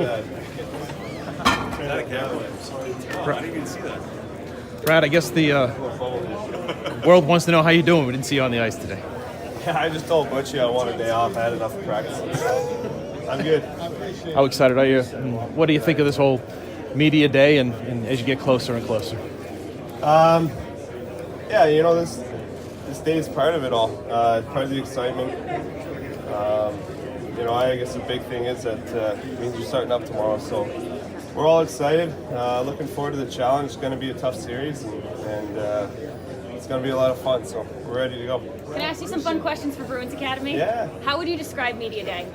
I didn't even see that. Brad, I guess the world wants to know how you're doing. We didn't see you on the ice today. Yeah, I just told Butchie I want a day off. I had enough of practice. I'm good. How excited are you? And what do you think of this whole media day and as you get closer and closer? Yeah, you know, this day is part of it all. Part of the excitement. You know, I guess the big thing is that it means you're starting up tomorrow. So we're all excited. Looking forward to the challenge. It's going to be a tough series, and it's going to be a lot of fun. So we're ready to go. Can I ask you some fun questions for Bruins Academy? Yeah. How would you describe Media Day?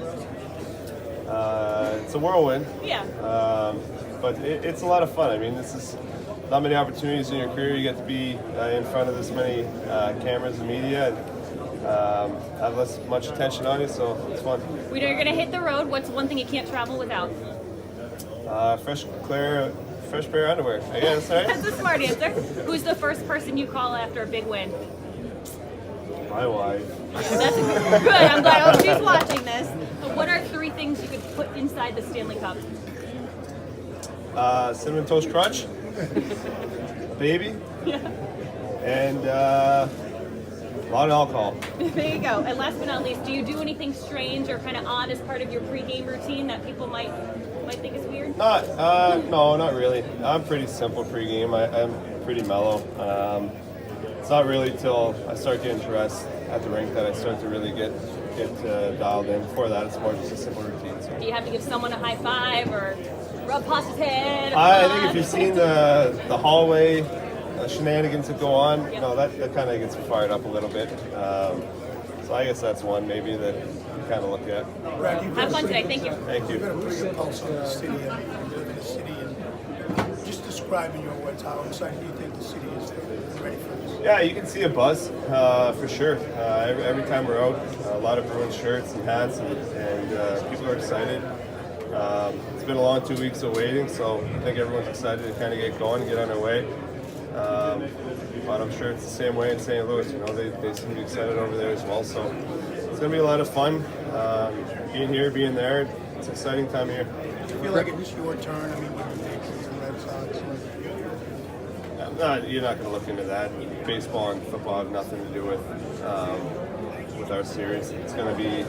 It's a whirlwind. Yeah. But it's a lot of fun. I mean, this is not many opportunities in your career. You get to be in front of this many cameras and media and have less much attention on you, so it's fun. We know you're going to hit the road. What's one thing you can't travel without? Fresh pair of underwear. I guess, right? That's a smart answer. Who's the first person you call after a big win? My wife. That's good. I'm glad she's watching this. What are 3 things you could put inside the Stanley Cup? Cinnamon Toast Crunch, a baby, and a lot of alcohol. There you go. And last but not least, do you do anything strange or kind of odd as part of your pregame routine that people might think is weird? No, not really. I'm pretty simple pregame. I'm pretty mellow. It's not really till I start getting dressed at the rink that I start to really get dialed in. Before that, it's more just a simple routine. So. Do you have to give someone a high five or rub Pasta's head? I think if you've seen the hallway shenanigans that go on, Yep. no, that kind of gets you fired up a little bit. So I guess that's one maybe that you kind of look at. Have fun today. Thank you. Thank you. You've got a pretty good pulse on the city and you live in the city. And just describe in your words how excited you think the city is ready for this. Yeah, you can see a buzz for sure. Every time we're out, a lot of Bruins shirts and hats, and people are excited. It's been a long 2 weeks of waiting, so I think everyone's excited to kind of get going and get on their way. But I'm sure it's the same way in St. Louis. You know, they seem to be excited over there as well. So it's going to be a lot of fun. Being here, being there, it's an exciting time of year. Do you feel like it's your turn? I mean, with the Yankees and Red Sox. You're not going to look into that. Baseball and football have nothing to do with our series. It's going to be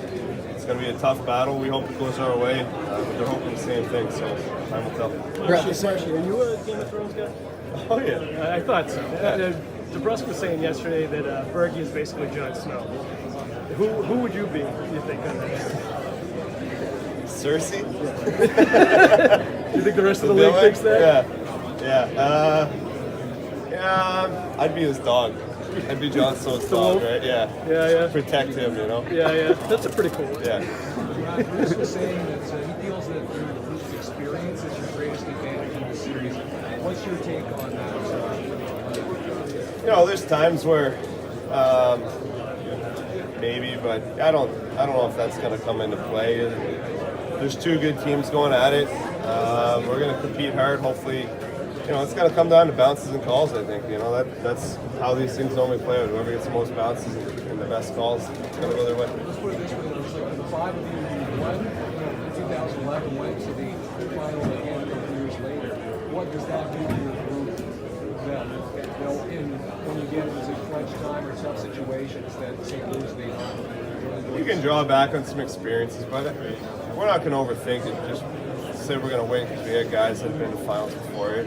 a tough battle. We hope it goes our way, but they're hoping the same thing. So time will tell. Are you a Game of Thrones guy? Oh yeah. I thought so. DeBrusque was saying yesterday that Berkey is basically Jon Snow. Who would you be? You think on that? Cersei. Do you think the rest of the league thinks that? Yeah. I'd be his dog. I'd be Jon Snow's dog, right? Yeah. Protect him, you know. Yeah. That's a pretty cool one. Yeah. Bruce was saying that he feels that Bruce's experience is your greatest advantage in the series. What's your take on that? You know, there's times where maybe, but I don't know if that's going to come into play. There's 2 good teams going at it. We're going to compete hard. Hopefully, you know, it's going to come down to bounces and calls. I think that's how these things normally play out. Whoever gets the most bounces and the best calls, it's going to go their way. Let's put it this way: there's like the 5 of you won in 2011, went to the final again a couple years later. What does that do to your group? That when you get into crunch time or tough situations, that St. Louis they don't. You can draw back on some experiences, but we're not going to overthink it. Just say we're going to win because we had guys that have been to finals before it.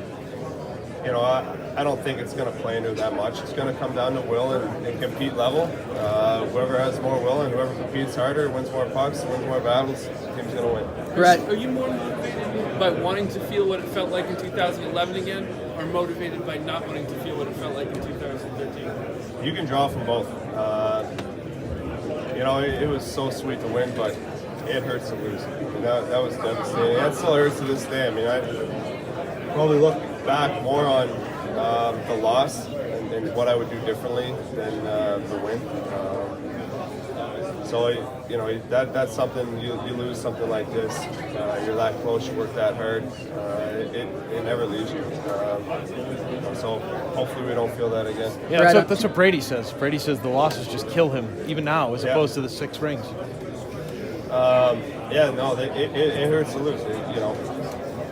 You know, I don't think it's going to play into that much. It's going to come down to will and compete level. Whoever has more will and whoever competes harder, wins more pucks, wins more battles, the team's going to win. Brad, are you more motivated by wanting to feel what it felt like in 2011 again, or motivated by not wanting to feel what it felt like in 2013? You can draw from both. You know, it was so sweet to win, but it hurts to lose. And that was devastating. That still hurts to this day. I mean, I probably look back more on the loss and what I would do differently than the win. So, you know, that's something, you lose something like this. You're that close, you work that hard. It never leaves you. So hopefully we don't feel that again. Yeah, that's what Brady says. Brady says the losses just kill him, even now, as opposed to the 6 rings. Yeah, no, it hurts to lose. You know,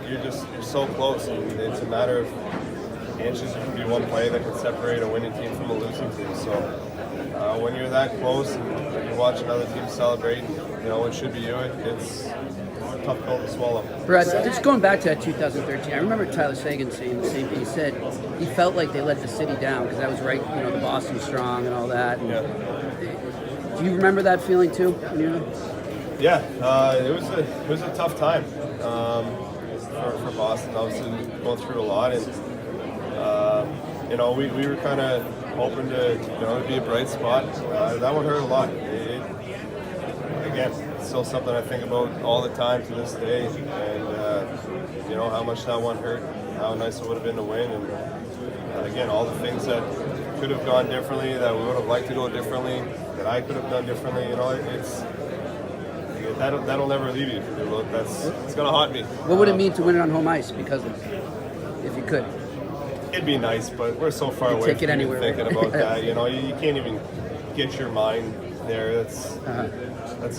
you're so close, and it's a matter of inches. It could be one play that can separate a winning team from a losing team. So when you're that close and you watch another team celebrate, and, you know, it should be you. It's a tough pill to swallow. Brett, just going back to that 2013, I remember Tyler Sagan saying the same thing. He said he felt like they let the city down because that was right, you know, the Boston Strong and all that. And do you remember that feeling too? When you were... Yeah, it was a tough time for Boston. Obviously, going through a lot, and you know, we were kind of hoping to, you know, it'd be a bright spot. That one hurt a lot. Again, it's still something I think about all the time to this day, and you know how much that one hurt, how nice it would have been to win, and again, all the things that could have gone differently, that we would have liked to go differently, that I could have done differently. You know, that'll never leave you. It's gonna haunt me. What would it mean to win it on home ice because of, if you could? It'd be nice, but we're so far You'd away take it from anywhere, thinking right? about that. You know, you can't even get your mind there. That's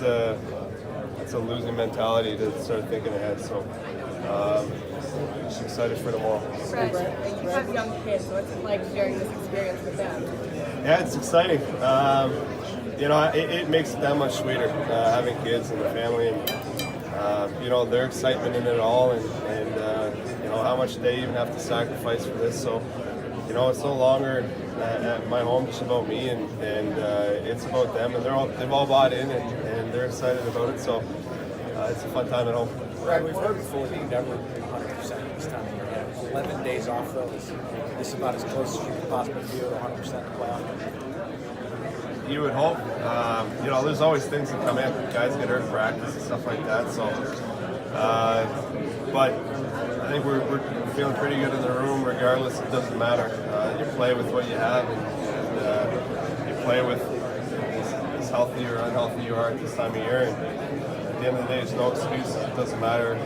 a losing mentality to start thinking ahead. So, just excited for tomorrow. Brett, you have young kids, so what's it like sharing this experience with them? Yeah, it's exciting. You know, it makes it that much sweeter having kids and the family, and you know, their excitement in it all, and you know how much they even have to sacrifice for this. So, you know, it's no longer at my home just about me, and it's about them, and they've all bought in, and they're excited about it. So, it's a fun time at home. Brad, we've heard before that you never 100% this time of year. 11 days off, though, is about as close as you could possibly be to 100% playoff. You would hope. You know, there's always things that come in. Guys get hurt in practice and stuff like that. So, but I think we're feeling pretty good in the room. Regardless, it doesn't matter. You play with what you have, and you play with as healthy or unhealthy you are at this time of year. And at the end of the day, there's no excuses. It doesn't matter.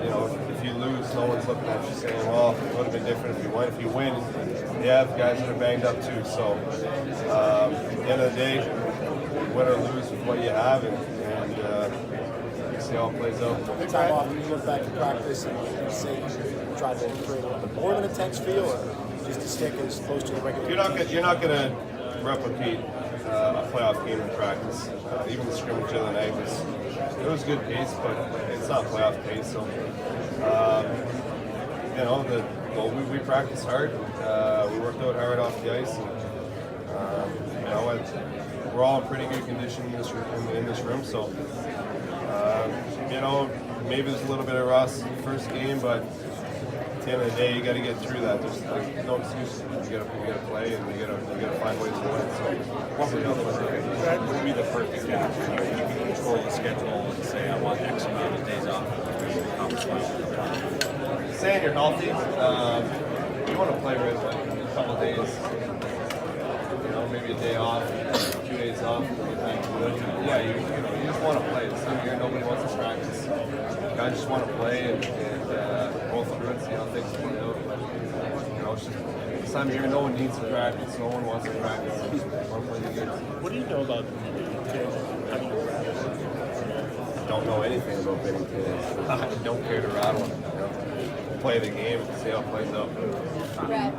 You know, if you lose, no one's looking at you saying, "Well, it would have been different if you won." If you win, you have guys that are banged up too. So, at the end of the day, win or lose with what you have, and see how it plays out. Time off, you look back at practice and you say you try to create a little bit more of an intense feel, or just to stick as close to the regular. You're not going to replicate a playoff game in practice. Even the scrimmage the other night was good pace, but it's not playoff pace. So you know, we practiced hard. We worked out hard off the ice, and you know, we're all in pretty good condition in this room. So you know, maybe there's a little bit of rust first game, but at the end of the day, you got to get through that. There's no excuses. You got to play, and you got to find ways to win. So what would be the perfect game for you? You can control the schedule and say, I want X amount of days off. Saying you're healthy, you want to play right away. A couple days, you know, maybe a day off, 2 days off. Yeah, you know, you just want to play. This time of year, nobody wants to practice. Guys just want to play and go through it, see how things play out. But, you know, it's just this time of year, no one needs to practice. No one wants to practice. They just want to play the games. What do you know about Don't know anything about betting kids. I don't care to rattle them. You know? Play the game and see how it plays out. Brett,